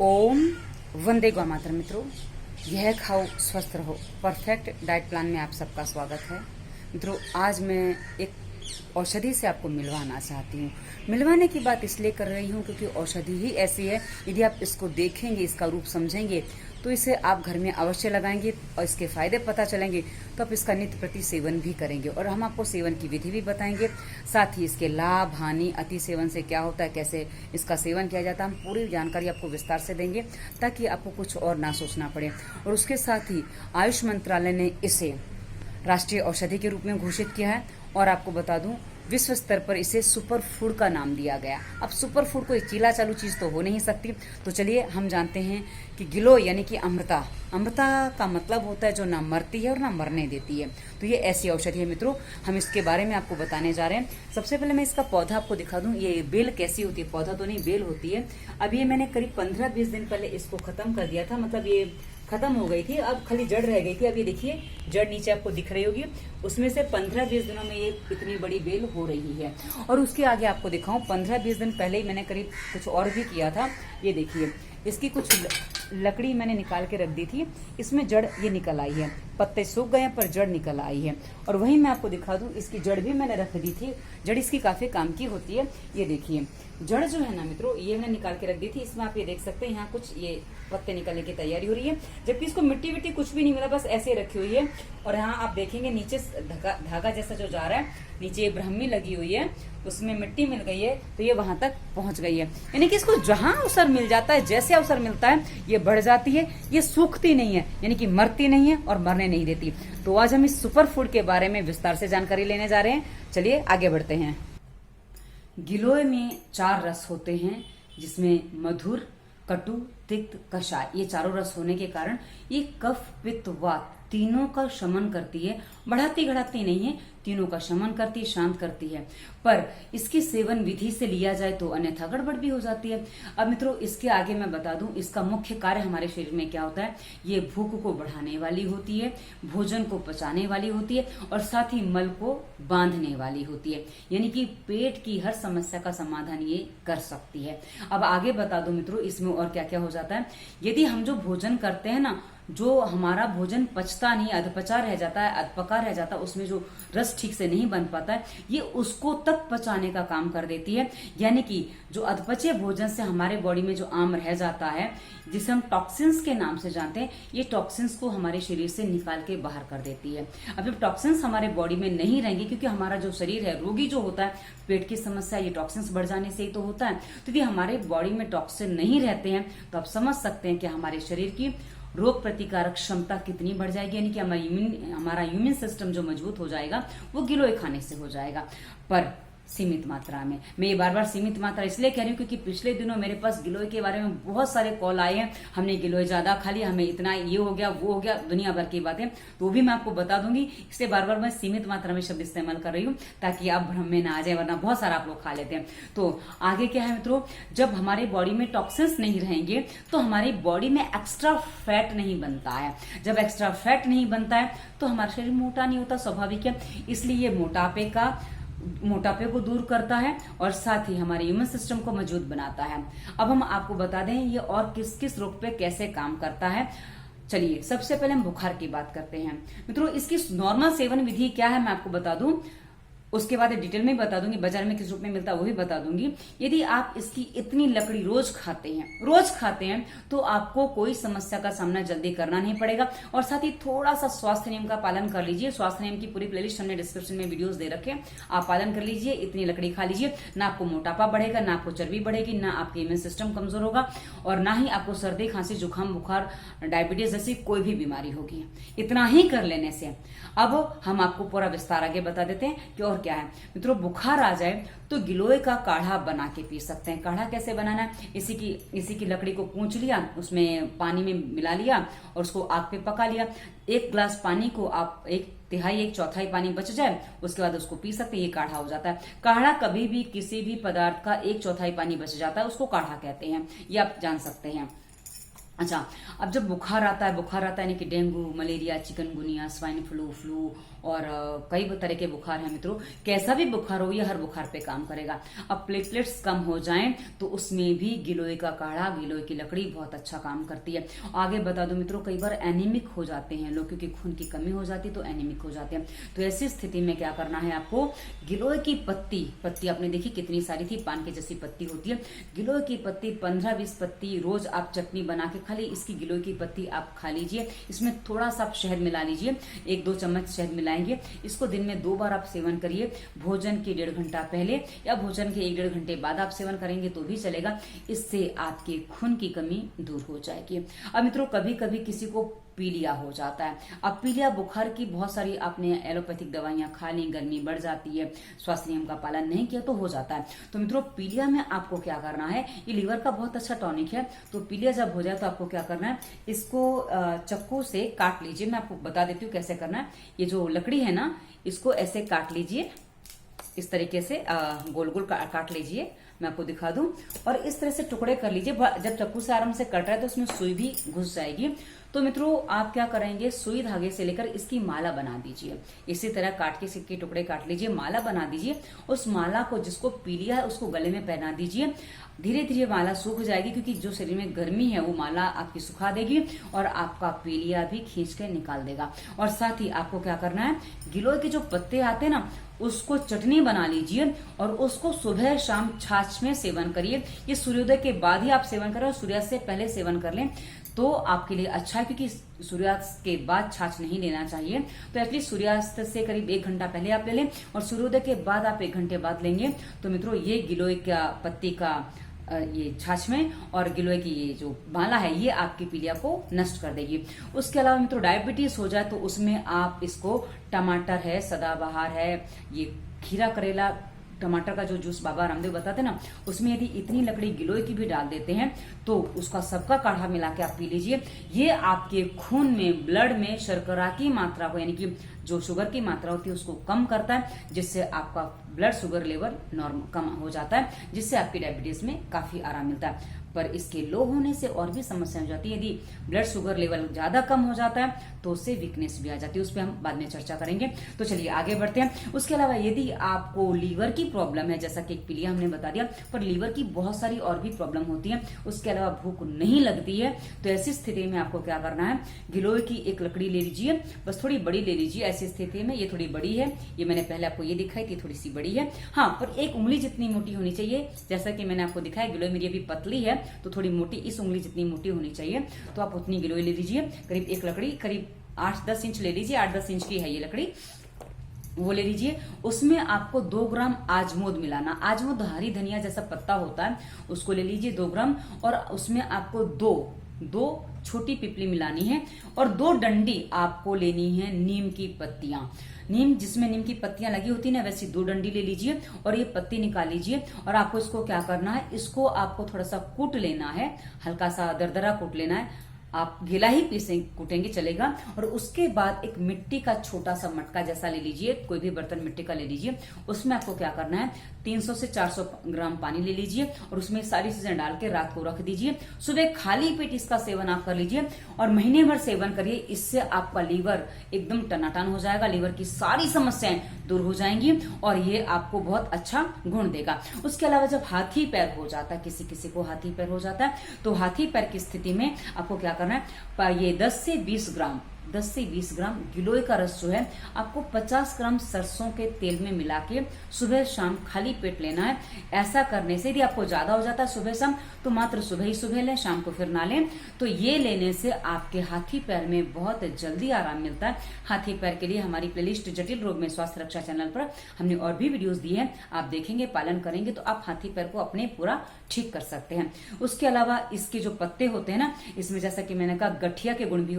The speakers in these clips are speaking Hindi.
ओम वंदे गौ मातरम। मित्रों, यह खाओ स्वस्थ रहो परफेक्ट डाइट प्लान में आप सबका स्वागत है। मित्रों, आज मैं एक औषधि से आपको मिलवाना चाहती हूँ। मिलवाने की बात इसलिए कर रही हूँ क्योंकि औषधि ही ऐसी है, यदि आप इसको देखेंगे, इसका रूप समझेंगे तो इसे आप घर में अवश्य लगाएंगे और इसके फायदे पता चलेंगे तो आप इसका नित्य प्रति सेवन भी करेंगे और हम आपको सेवन की विधि भी बताएंगे। साथ ही इसके लाभ हानि, अति सेवन से क्या होता है, कैसे इसका सेवन किया जाता है, हम पूरी जानकारी आपको विस्तार से देंगे ताकि आपको कुछ और ना सोचना पड़े। और उसके साथ ही आयुष मंत्रालय ने इसे राष्ट्रीय औषधि के रूप में घोषित किया है और आपको बता दूं, विश्व स्तर पर इसे सुपर फूड का नाम दिया गया। अब सुपर फूड कोई चीला चालू चीज तो हो नहीं सकती, तो चलिए हम जानते हैं कि गिलो यानी कि अमृता। अमृता का मतलब होता है जो ना मरती है और ना मरने देती है। तो ये ऐसी औषधि है मित्रों, हम इसके बारे में आपको बताने जा रहे हैं। सबसे पहले मैं इसका पौधा आपको दिखा दूं, ये बेल कैसी होती है। पौधा तो नहीं, बेल होती है। अब ये मैंने करीब 15-20 दिन पहले इसको खत्म कर दिया था, मतलब ये खत्म हो गई थी, अब खाली जड़ रह गई थी। अब ये देखिए जड़ नीचे आपको दिख रही होगी, उसमें से 15-20 दिनों में ये इतनी बड़ी बेल हो रही है। और उसके आगे आपको दिखाऊं, 15-20 दिन पहले ही मैंने करीब कुछ और भी किया था। ये देखिए, इसकी कुछ लकड़ी मैंने निकाल के रख दी थी, इसमें जड़ ये निकल आई है। पत्ते सूख गए हैं पर जड़ निकल आई है। और वहीं मैं आपको दिखा दूं, इसकी जड़ भी मैंने रख दी थी। जड़ इसकी काफी काम की होती है। ये देखिए जड़ जो है ना मित्रों, ये मैंने निकाल के रख दी थी। इसमें आप ये देख सकते हैं, यहाँ कुछ ये पत्ते निकलने की तैयारी हो रही है, जबकि इसको मिट्टी विट्टी कुछ भी नहीं मिला, बस ऐसे रखी हुई है। और यहाँ आप देखेंगे नीचे धागा जैसा जो जा रहा है, नीचे ब्रह्मी लगी हुई है, उसमें मिट्टी मिल गई है, तो ये वहां तक पहुंच गई है। यानी कि इसको जहां अवसर मिल जाता है, जैसे अवसर मिलता है, ये बढ़ जाती है। ये सूखती नहीं है, यानी कि मरती नहीं है और मरने नहीं देती। तो आज हम इस सुपर फूड के बारे में विस्तार से जानकारी लेने जा रहे हैं। चलिए आगे बढ़ते हैं। गिलोय में 4 रस होते हैं, जिसमें मधुर, कटु, तिक्त, कषाय, ये चारों रस होने के कारण ये कफ, पित्त, वात तीनों का शमन करती है। बढ़ाती घटाती नहीं है, तीनों का शमन करती है, शांत करती है। पर इसकी सेवन विधि से लिया जाए तो अन्यथा गड़बड़ भी हो जाती है। अब मित्रों, इसके आगे मैं बता दूं, इसका मुख्य कार्य हमारे शरीर में क्या होता है। ये भूख को बढ़ाने वाली होती है, भोजन को पचाने वाली होती है और साथ ही मल को बांधने वाली होती है। यानी कि पेट की हर समस्या का समाधान ये कर सकती है। अब आगे बता दूं मित्रों, इसमें और क्या क्या हो जाता है। यदि हम जो भोजन करते हैं ना, जो हमारा भोजन पचता नहीं, अधपचा रह जाता है, अधपका रह जाता है, उसमें जो रस ठीक से नहीं बन पाता है, ये उसको तक पचाने का काम कर देती है। यानी कि जो अधपचे भोजन से हमारे बॉडी में जो आम रह जाता है, जिसे हम टॉक्सिन्स के नाम से जानते हैं, ये टॉक्सिन्स को हमारे शरीर से निकाल के बाहर कर देती है। अब जब टॉक्सिन्स हमारे बॉडी में नहीं रहेंगे, क्योंकि हमारा जो शरीर है, रोगी जो होता है, पेट की समस्या ये टॉक्सिन्स बढ़ जाने से ही तो होता है। तो यदि हमारे बॉडी में टॉक्सिन नहीं रहते हैं तो आप समझ सकते हैं कि हमारे शरीर की रोग प्रतिकारक क्षमता कितनी बढ़ जाएगी। यानी कि हमारा इम्यून सिस्टम जो मजबूत हो जाएगा, वो गिलोय खाने से हो जाएगा, पर सीमित मात्रा में। मैं ये बार बार सीमित मात्रा इसलिए कह रही हूँ क्योंकि पिछले दिनों मेरे पास गिलोय के बारे में बहुत सारे कॉल आए हैं। हमने गिलोय ज्यादा खा लिया, हमें इतना ये हो गया, वो हो गया, दुनिया भर की बातें, तो भी मैं आपको बता दूंगी। इसलिए बार बार मैं सीमित मात्रा में शब्द इस्तेमाल कर रही हूँ ताकि आप भ्रम में ना आ जाए, वरना बहुत सारा आप लोग खा लेते हैं। तो आगे क्या है मित्रों, जब हमारे बॉडी में टॉक्सिन्स नहीं रहेंगे तो हमारी बॉडी में एक्स्ट्रा फैट नहीं बनता है। जब एक्स्ट्रा फैट नहीं बनता है तो हमारा शरीर मोटा नहीं होता, स्वाभाविक है। इसलिए ये मोटापे को दूर करता है और साथ ही हमारे इम्यून सिस्टम को मजबूत बनाता है। अब हम आपको बता दें ये और किस किस रोग पे कैसे काम करता है। चलिए सबसे पहले हम बुखार की बात करते हैं। मित्रों, इसकी नॉर्मल सेवन विधि क्या है मैं आपको बता दूं, उसके बाद डिटेल में बता दूंगी, बाजार में किस रूप में मिलता है वो भी बता दूंगी। यदि आप इसकी इतनी लकड़ी रोज खाते हैं तो आपको कोई समस्या का सामना जल्दी करना नहीं पड़ेगा। और साथ ही थोड़ा सा स्वास्थ्य नियम का पालन कर लीजिए। स्वास्थ्य नियम की पूरी प्लेलिस्ट हमने डिस्क्रिप्शन में वीडियोस दे रखे हैं, आप पालन कर लीजिए। इतनी लकड़ी खा लीजिए, ना आपको मोटापा बढ़ेगा, ना आपको चर्बी बढ़ेगी, ना आपके इम्यून सिस्टम कमजोर होगा और ना ही आपको सर्दी, खांसी, जुकाम, बुखार, डायबिटीज जैसी कोई भी बीमारी होगी। इतना ही कर लेने से अब हम आपको पूरा विस्तार आगे बता देते हैं कि और क्या है। मित्रों, बुखार आ जाए तो गिलोय का काढ़ा बना के पी सकते हैं। काढ़ा कैसे बनाना है, इसी की लकड़ी को कूच लिया, उसमें पानी में मिला लिया और उसको आग पे पका लिया। 1 गिलास पानी को आप 1/4 पानी बच जाए, उसके बाद उसको पी सकते हैं, ये काढ़ा हो जाता है। काढ़ा कभी भी किसी भी पदार्थ का 1/4 पानी बच जाता है, उसको काढ़ा कहते हैं, ये आप जान सकते हैं। अच्छा, अब जब बुखार आता है यानी कि dengue, malaria, chikungunya, swine flu और कई तरह के बुखार हैं मित्रों। कैसा भी बुखार हो, ये हर बुखार पे काम करेगा। अब प्लेटलेट्स कम हो जाएं तो उसमें भी गिलोय का काढ़ा, गिलोय की लकड़ी बहुत अच्छा काम करती है। आगे बता दो मित्रों, कई बार एनीमिक हो जाते हैं लोग, क्योंकि खून की कमी हो जाती है तो एनीमिक हो जाते हैं। तो ऐसी स्थिति में क्या करना है आपको, गिलोय की पत्ती आपने देखी कितनी सारी थी, पान की जैसी पत्ती होती है। गिलोय की पत्ती 15-20 पत्ती रोज आप चटनी बना के खाली इसकी गिलोय की पत्ती आप खा लीजिए। इसमें थोड़ा सा आप शहद मिला लीजिए, 1-2 चम्मच शहद मिलाएंगे। इसको दिन में 2 बार आप सेवन करिए। भोजन के 1.5 घंटा पहले या भोजन के 1-1.5 घंटे बाद आप सेवन करेंगे तो भी चलेगा। इससे आपके खून की कमी दूर हो जाएगी। अब मित्रों, कभी कभी किसी को पीलिया हो जाता है। अब पीलिया बुखार की बहुत सारी आपने एलोपैथिक दवाइयां खा ली, गर्मी बढ़ जाती है, स्वास्थ्य नियम का पालन नहीं किया तो हो जाता है। तो मित्रों, पीलिया में आपको क्या करना है, ये लीवर का बहुत अच्छा टॉनिक है। तो पीलिया जब हो जाए तो आपको क्या करना है, इसको चाकू से काट लीजिए। मैं आपको बता देती हूँ कैसे करना है। ये जो लकड़ी है ना, इसको ऐसे काट लीजिए, इस तरीके से गोल गोल काट लीजिए। मैं आपको दिखा दूं, और इस तरह से टुकड़े कर लीजिए। जब चाकू से आराम से कट रहा है तो उसमें सुई भी घुस जाएगी। तो मित्रों, आप क्या करेंगे, सुई धागे से लेकर इसकी माला बना दीजिए। इसी तरह काट के सिक्के टुकड़े काट लीजिए, माला बना दीजिए। उस माला को, जिसको पीलिया है, उसको गले में पहना दीजिए। धीरे धीरे माला सूख जाएगी, क्योंकि जो शरीर में गर्मी है वो माला आपकी सुखा देगी और आपका पीलिया भी खींच के निकाल देगा। और साथ ही आपको क्या करना है, गिलोय के जो पत्ते आते हैं ना, उसको चटनी बना लीजिए और उसको सुबह शाम छाछ में सेवन करिए। ये सूर्योदय के बाद ही आप सेवन करें और सूर्यास्त से पहले सेवन कर लें तो आपके लिए अच्छा है, क्योंकि सूर्यास्त के बाद छाछ नहीं लेना चाहिए। तो एटलीस्ट सूर्यास्त से करीब 1 घंटा पहले आप ले लें और सूर्योदय के बाद आप 1 घंटे बाद लेंगे। तो मित्रों, ये गिलोय का पत्ती का ये छाछ में और गिलोय की ये जो माला है, ये आपकी पीलिया को नष्ट कर देगी। उसके अलावा मित्रों, डायबिटीज हो जाए तो उसमें आप इसको, टमाटर है, सदाबहार है, ये खीरा, करेला, टमाटर का जो जूस बाबा रामदेव बताते ना, उसमें यदि इतनी लकड़ी गिलोय की भी डाल देते हैं तो उसका सबका काढ़ा मिला के आप पी लीजिए। ये आपके खून में, ब्लड में शर्करा की मात्रा को, यानी कि जो शुगर की मात्रा होती है उसको कम करता है, जिससे आपका ब्लड शुगर लेवल नॉर्मल कम हो जाता है, जिससे आपकी डायबिटीज में काफी आराम मिलता है। पर इसके लो होने से और भी समस्या हो जाती है। यदि ब्लड शुगर लेवल ज्यादा कम हो जाता है तो उससे वीकनेस भी आ जाती है, उस पर हम बाद में चर्चा करेंगे। तो चलिए आगे बढ़ते हैं। उसके अलावा यदि आपको लीवर की प्रॉब्लम है, जैसा कि पीलिया हमने बता दिया, पर लीवर की बहुत सारी और भी प्रॉब्लम होती है, उसके अलावा भूख नहीं लगती है, तो ऐसी स्थिति में आपको क्या करना है, गिलोय की एक लकड़ी ले लीजिए, बस थोड़ी बड़ी ले लीजिए। ऐसी स्थिति में, ये थोड़ी बड़ी है, ये मैंने पहले आपको ये दिखाई थी, थोड़ी सी बड़ी है, हाँ, पर 1 उंगली जितनी मोटी होनी चाहिए। जैसा कि मैंने आपको दिखाया, गिलोय मेरी अभी पतली है तो थोड़ी मोटी, इस उंगली जितनी मोटी होनी चाहिए, तो आप उतनी गिलोय ले लीजिए। करीब एक लकड़ी करीब 8-10 इंच ले लीजिए, 8-10 इंच की है ये लकड़ी, वो ले लीजिए। उसमें आपको 2 ग्राम आजमोद मिलाना। आजमोद हरी धनिया जैसा पत्ता होता है, उसको ले लीजिए 2 ग्राम, और उसमें आपको दो छोटी पिपली मिलानी है और 2 डंडी आपको लेनी है नीम की पत्तियां। नीम, जिसमें नीम की पत्तियां लगी होती है ना, वैसी 2 डंडी ले लीजिए और ये पत्ती निकाल लीजिए। और आपको इसको क्या करना है, इसको आपको थोड़ा सा कूट लेना है, हल्का सा दरदरा कूट लेना है। आप गीला ही कूटेंगे चलेगा। और उसके बाद एक मिट्टी का छोटा सा मटका जैसा ले लीजिए, कोई भी बर्तन मिट्टी का ले लीजिए। उसमें आपको क्या करना है, 300 से 400 ग्राम पानी ले लीजिए और उसमें सारी चीजें डाल के रात को रख दीजिए। सुबह खाली पेट इसका सेवन आप कर लीजिए और महीने भर सेवन करिए। इससे आपका लीवर एकदम टनाटन हो जाएगा, लीवर की सारी समस्याएं दूर हो जाएंगी और ये आपको बहुत अच्छा गुण देगा। उसके अलावा जब हाथी पैर हो जाता है, किसी किसी को हाथी पैर हो जाता है, तो हाथी पैर की स्थिति में आपको क्या करना है, ये 10 से 20 ग्राम गिलोय का रस जो है आपको 50 ग्राम सरसों के तेल में मिला के सुबह शाम खाली पेट लेना है। ऐसा करने से यदि आपको ज्यादा हो जाता है सुबह शाम, तो मात्र सुबह ही सुबह लें, शाम को फिर ना लें। तो ये लेने से आपके हाथी पैर में बहुत जल्दी आराम मिलता है। हाथी पैर के लिए हमारी प्लेलिस्ट जटिल रोग में स्वास्थ्य रक्षा चैनल पर हमने और भी वीडियोस दी है, आप देखेंगे, पालन करेंगे तो आप हाथी पैर को अपने पूरा ठीक कर सकते हैं। उसके अलावा इसके जो पत्ते होते हैं ना, इसमें जैसा कि मैंने कहा गठिया के गुण भी,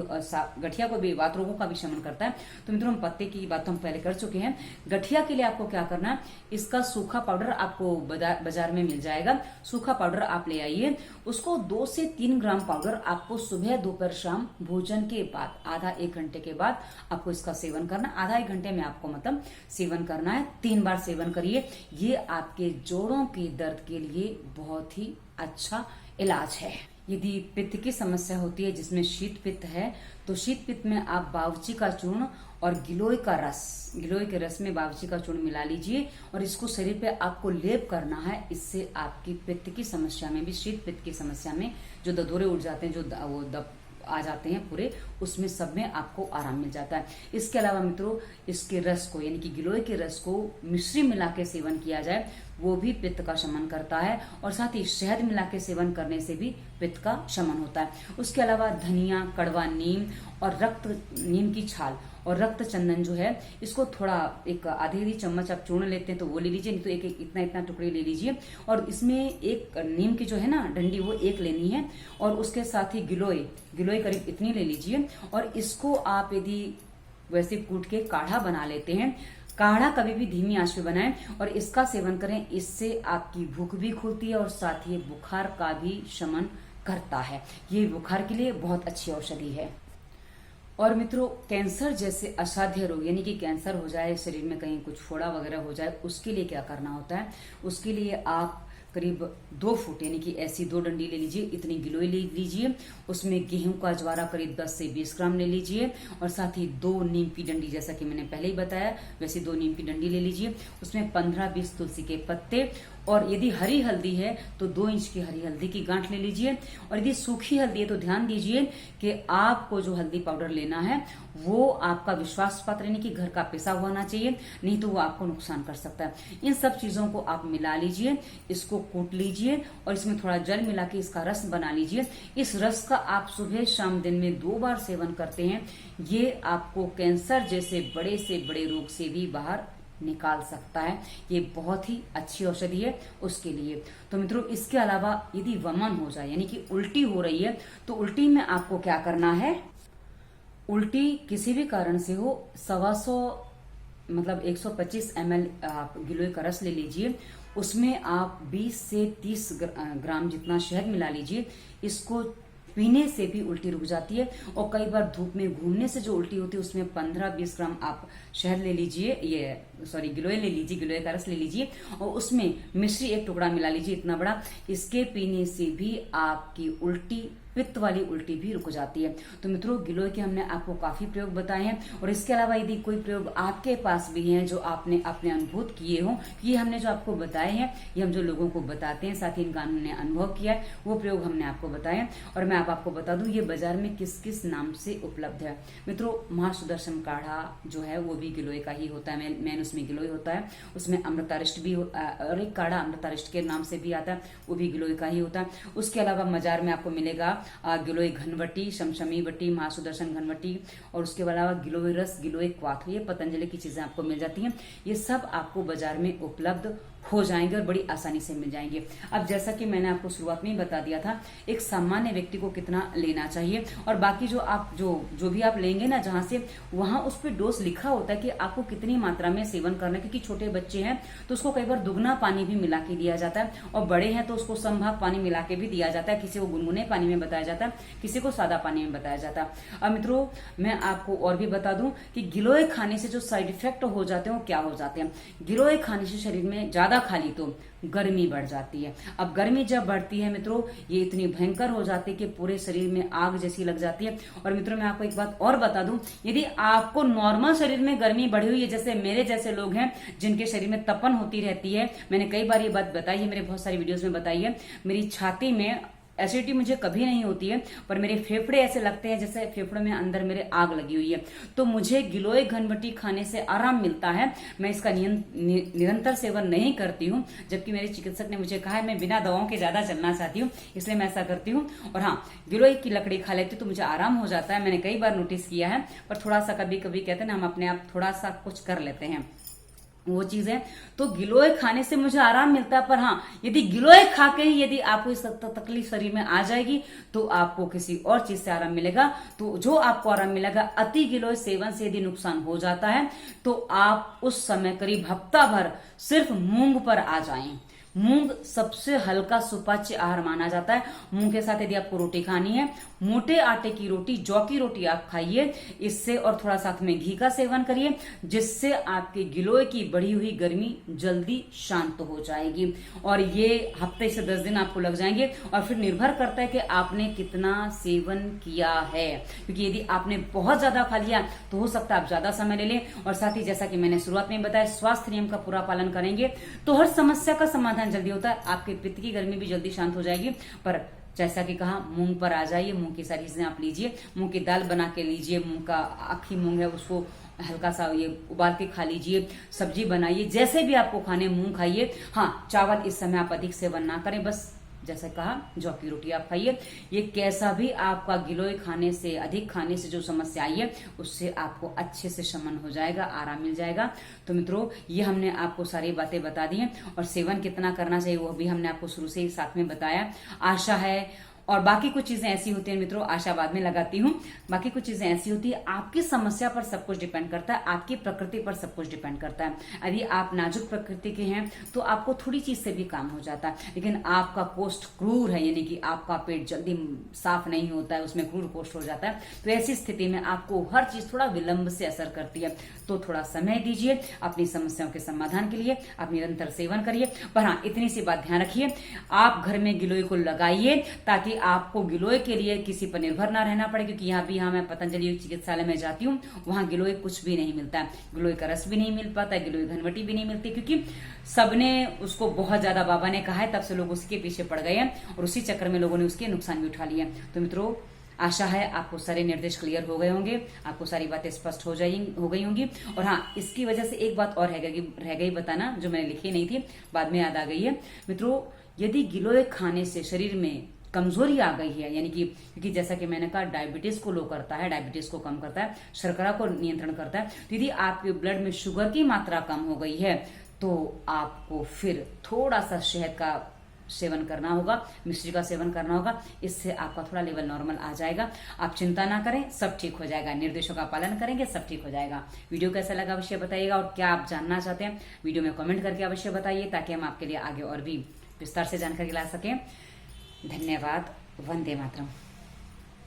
गठिया को भी, वात रोगों का भी शमन करता है। तो मित्रों, हम पत्ते की बात हम पहले कर चुके हैं। गठिया के लिए आपको क्या करना है, इसका सूखा पाउडर आपको बाजार में मिल जाएगा। सूखा पाउडर आप ले आइए, उसको 2 से 3 ग्राम पाउडर आपको सुबह, दोपहर, शाम भोजन के बाद आधा 1 घंटे के बाद आपको इसका सेवन करना। आधा 1 घंटे में आपको मतलब सेवन करना है, 3 बार सेवन करिए। ये आपके जोड़ों के दर्द के लिए बहुत ही अच्छा इलाज है। यदि पित्त की समस्या होती है जिसमें शीत पित्त है, तो शीत पित्त में आप बावची का चूर्ण और गिलोय के रस में बावची का चूर्ण मिला लीजिए और इसको शरीर पे आपको लेप करना है। इससे आपकी पित्त की समस्या में भी, शीत पित्त की समस्या में जो ददोरे उठ जाते हैं, जो वो दब आ जाते हैं पूरे, उसमें सब में आपको आराम मिल जाता है। इसके अलावा मित्रों, इसके रस को यानी कि गिलोय के रस को मिश्री मिला के सेवन किया जाए, वो भी पित्त का शमन करता है और साथ ही शहद मिला के सेवन करने से भी पित्त का शमन होता है। उसके अलावा धनिया, कड़वा नीम और नीम की छाल और रक्त चंदन जो है, इसको थोड़ा एक आधी चम्मच आप चूर्ण लेते हैं तो वो ले लीजिए, नहीं तो एक इतना टुकड़ी ले लीजिए और इसमें एक नीम की जो है ना डंडी, वो एक लेनी है और उसके साथ ही गिलोय करीब इतनी ले लीजिए और इसको आप यदि वैसे कूट के काढ़ा बना लेते हैं, काढ़ा कभी भी धीमी आंच पे बनाएं और इसका सेवन करें। इससे आपकी भूख भी खुलती है और साथ ही बुखार का भी शमन करता है। ये बुखार के लिए बहुत अच्छी औषधि है। और मित्रों, कैंसर जैसे असाध्य रोग यानी कि कैंसर हो जाए, शरीर में कहीं कुछ फोड़ा वगैरह हो जाए, उसके लिए क्या करना होता है? उसके लिए आप करीब 2 फुट यानी कि ऐसी 2 डंडी ले लीजिए, इतनी गिलोय ले लीजिए, उसमें गेहूं का ज्वारा करीब 10 से 20 ग्राम ले लीजिए और साथ ही 2 नीम की डंडी, जैसा कि मैंने पहले ही बताया वैसे 2 नीम की डंडी ले लीजिए, उसमें 15-20 तुलसी के पत्ते और यदि हरी हल्दी है तो 2 इंच की हरी हल्दी की गांठ ले लीजिए और यदि सूखी हल्दी है तो ध्यान दीजिए कि आपको जो हल्दी पाउडर लेना है वो आपका विश्वास पात्र यानी कि घर का पिसा हुआ होना चाहिए, नहीं तो वो आपको नुकसान कर सकता है। इन सब चीजों को आप मिला लीजिए, इसको कूट लीजिए और इसमें थोड़ा जल मिला के इसका रस बना लीजिए। इस रस का आप सुबह शाम दिन में 2 बार सेवन करते हैं, ये आपको कैंसर जैसे बड़े से बड़े रोग से भी बाहर निकाल सकता है। ये बहुत ही अच्छी औषधि है उसके लिए। तो मित्रों, इसके अलावा यदि वमन हो जाए यानी कि उल्टी हो रही है, तो उल्टी में आपको क्या करना है? उल्टी किसी भी कारण से हो, 125 मतलब 125 ml आप गिलोय का रस ले लीजिए, उसमें आप 20 से 30 ग्राम जितना शहद मिला लीजिए। इसको पीने से भी उल्टी रुक जाती है और कई बार धूप में घूमने से जो उल्टी होती है उसमें 15-20 ग्राम आप शहद ले लीजिए, गिलोय ले लीजिए, गिलोय का रस ले लीजिए और उसमें मिश्री 1 टुकड़ा मिला लीजिए इतना बड़ा। इसके पीने से भी आपकी उल्टी, पित्त वाली उल्टी भी रुक जाती है। तो मित्रों, गिलोय के हमने आपको काफी प्रयोग बताए हैं और इसके अलावा यदि कोई प्रयोग आपके पास भी हैं जो आपने अपने अनुभूत किए हो, ये हमने जो आपको बताए हैं, ये हम जो लोगों को बताते हैं, साथ ही इनका हमने अनुभव किया है, वो प्रयोग हमने आपको बताए हैं। और मैं आपको बता दूं ये बाजार में किस किस नाम से उपलब्ध है। मित्रों, महासुदर्शन काढ़ा जो है वो भी गिलोय का ही होता है, मेन उसमें गिलोय होता है। उसमें अमृतारिष्ट भी और एक काढ़ा अमृतारिष्ट के नाम से भी आता है, वो भी गिलोय का ही होता है। उसके अलावा बाजार में आपको मिलेगा गिलोय घनवटी, शमशमी वटी, महासुदर्शन घनवटी और उसके अलावा गिलोय रस, गिलोय क्वाथ, ये पतंजलि की चीजें आपको मिल जाती हैं। ये सब आपको बाजार में उपलब्ध हो जाएंगे और बड़ी आसानी से मिल जाएंगे। अब जैसा कि मैंने आपको शुरुआत में ही बता दिया था, एक सामान्य व्यक्ति को कितना लेना चाहिए और बाकी जो आप जो भी आप लेंगे ना जहां से, वहां उस पर डोज लिखा होता है कि आपको कितनी मात्रा में सेवन करना है। क्योंकि छोटे बच्चे हैं तो उसको कई बार दुगना पानी भी मिला के दिया जाता है और बड़े हैं तो उसको समभाग पानी मिला के भी दिया जाता है। किसी को गुनगुने पानी में बताया जाता है, किसी को सादा पानी में बताया जाता है। अब मित्रों, मैं आपको और भी बता दूं कि गिलोय खाने से जो साइड इफेक्ट हो जाते हैं वो क्या हो जाते हैं। गिलोय खाने से शरीर में ज्यादा खा ली तो गर्मी बढ़ जाती है। अब गर्मी जब बढ़ती है मित्रों, ये इतनी भयंकर हो जाती है कि पूरे शरीर में आग जैसी लग जाती है। और मित्रों, मैं आपको एक बात और बता दूं, यदि आपको नॉर्मल शरीर में गर्मी बढ़ी हुई है, जैसे मेरे जैसे लोग हैं जिनके शरीर में तपन होती रहती है, मैंने कई बार ये बात बताई है, मेरे बहुत सारी वीडियोस में बताई है, मेरी छाती में एसिडिटी मुझे कभी नहीं होती है, पर मेरे फेफड़े ऐसे लगते हैं जैसे फेफड़ों में अंदर मेरे आग लगी हुई है। तो मुझे गिलोय घनवटी खाने से आराम मिलता है। मैं इसका निरंतर सेवन नहीं करती हूँ, जबकि मेरे चिकित्सक ने मुझे कहा है मैं बिना दवाओं के ज्यादा चलना चाहती हूँ, इसलिए मैं ऐसा करती हूँ। और हाँ, गिलोय की लकड़ी खा लेती हूँ तो मुझे आराम हो जाता है, मैंने कई बार नोटिस किया है। पर थोड़ा सा कभी कभी कहते हैं ना, हम अपने आप थोड़ा सा कुछ कर लेते हैं, वो चीज है। तो गिलोय खाने से मुझे आराम मिलता है। पर हाँ, यदि गिलोय खा के ही यदि आपको इस तकलीफ शरीर में आ जाएगी तो आपको किसी और चीज से आराम मिलेगा। तो जो आपको आराम मिलेगा, अति गिलोय सेवन से यदि नुकसान हो जाता है तो आप उस समय करीब हफ्ता भर सिर्फ मूंग पर आ जाएं। मूंग सबसे हल्का सुपाच्य आहार माना जाता है। मूंग के साथ यदि आपको रोटी खानी है, मोटे आटे की रोटी, जौ की रोटी आप खाइए इससे, और थोड़ा साथ में घी का सेवन करिए, जिससे आपके गिलोय की बढ़ी हुई गर्मी जल्दी शांत हो जाएगी। और ये हफ्ते से 10 दिन आपको लग जाएंगे, और फिर निर्भर करता है कि आपने कितना सेवन किया है, क्योंकि यदि आपने बहुत ज्यादा खा लिया तो हो सकता है आप ज्यादा समय ले लें। और साथ ही जैसा कि मैंने शुरुआत में बताया, स्वास्थ्य नियम का पूरा पालन करेंगे तो हर समस्या का समाधान जल्दी होता है, आपके पित्त की गर्मी भी जल्दी शांत हो जाएगी। पर जैसा कि कहा, मूंग पर आ जाइए, मूंग की सारी चीजें आप लीजिए, मूंग की दाल बना के लीजिए, मूंग का आखी मूंग है उसको हल्का सा ये उबाल के खा लीजिए, सब्जी बनाइए, जैसे भी आपको खाने मूंग खाइए। हाँ, चावल इस समय आप अधिक सेवन ना करें, बस जैसे कहा जौ की रोटी आप खाइए। ये कैसा भी आपका गिलोय खाने से, अधिक खाने से जो समस्या आई है उससे आपको अच्छे से शमन हो जाएगा, आराम मिल जाएगा। तो मित्रों, ये हमने आपको सारी बातें बता दी हैं, और सेवन कितना करना चाहिए वो भी हमने आपको शुरू से ही साथ में बताया। आशा है, और बाकी कुछ चीजें ऐसी होती हैं मित्रों, आशा बाद में लगाती हूँ, बाकी कुछ चीजें ऐसी होती है, आपकी समस्या पर सब कुछ डिपेंड करता है, आपकी प्रकृति पर सब कुछ डिपेंड करता है। यदि आप नाजुक प्रकृति के हैं तो आपको थोड़ी चीज से भी काम हो जाता है, लेकिन आपका कोष्ठ क्रूर है, यानी कि आपका पेट जल्दी साफ नहीं होता है, उसमें क्रूर कोष्ठ हो जाता है, तो ऐसी स्थिति में आपको हर चीज थोड़ा विलंब से असर करती है। तो थोड़ा समय दीजिए अपनी समस्याओं के समाधान के लिए, आप निरंतर सेवन करिए। पर हाँ, इतनी सी बात ध्यान रखिए, आप घर में गिलोय को लगाइए ताकि आपको गिलोय के लिए किसी पर निर्भर ना रहना पड़े, क्योंकि यहाँ भी मैं पतंजलि चिकित्सालय में जाती हूँ, वहां गिलोय कुछ भी नहीं मिलता है, गिलोय का रस भी नहीं मिल पाता है, गिलोय घनवटी भी नहीं मिलती, क्योंकि सबने उसको बहुत ज्यादा बाबा ने कहा है, तब से लोग उसके पीछे पड़ गए हैं, और उसी चक्कर में लोगों ने उसके नुकसान भी उठा लिए। तो मित्रों, आशा है आपको सारे निर्देश क्लियर हो गए होंगे, आपको सारी बातें स्पष्ट हो गई होंगी। और हाँ, इसकी वजह से एक बात और रह गई बताना, जो मैंने लिखी नहीं थी, बाद में याद आ गई है। मित्रों, यदि गिलोय खाने से शरीर में कमजोरी आ गई है, यानी कि क्योंकि जैसा कि मैंने कहा डायबिटीज को लो करता है, डायबिटीज को कम करता है, शर्करा को नियंत्रण करता है, तो यदि आपके ब्लड में शुगर की मात्रा कम हो गई है तो आपको फिर थोड़ा सा शहद का सेवन करना होगा, मिश्री का सेवन करना होगा, इससे आपका थोड़ा लेवल नॉर्मल आ जाएगा। आप चिंता ना करें, सब ठीक हो जाएगा, निर्देशों का पालन करेंगे, सब ठीक हो जाएगा। वीडियो कैसा लगा अवश्य बताइएगा, और क्या आप जानना चाहते हैं वीडियो में कमेंट करके अवश्य बताइए, ताकि हम आपके लिए आगे और भी विस्तार से जानकारी ला सकें। धन्यवाद। वंदे मातरम।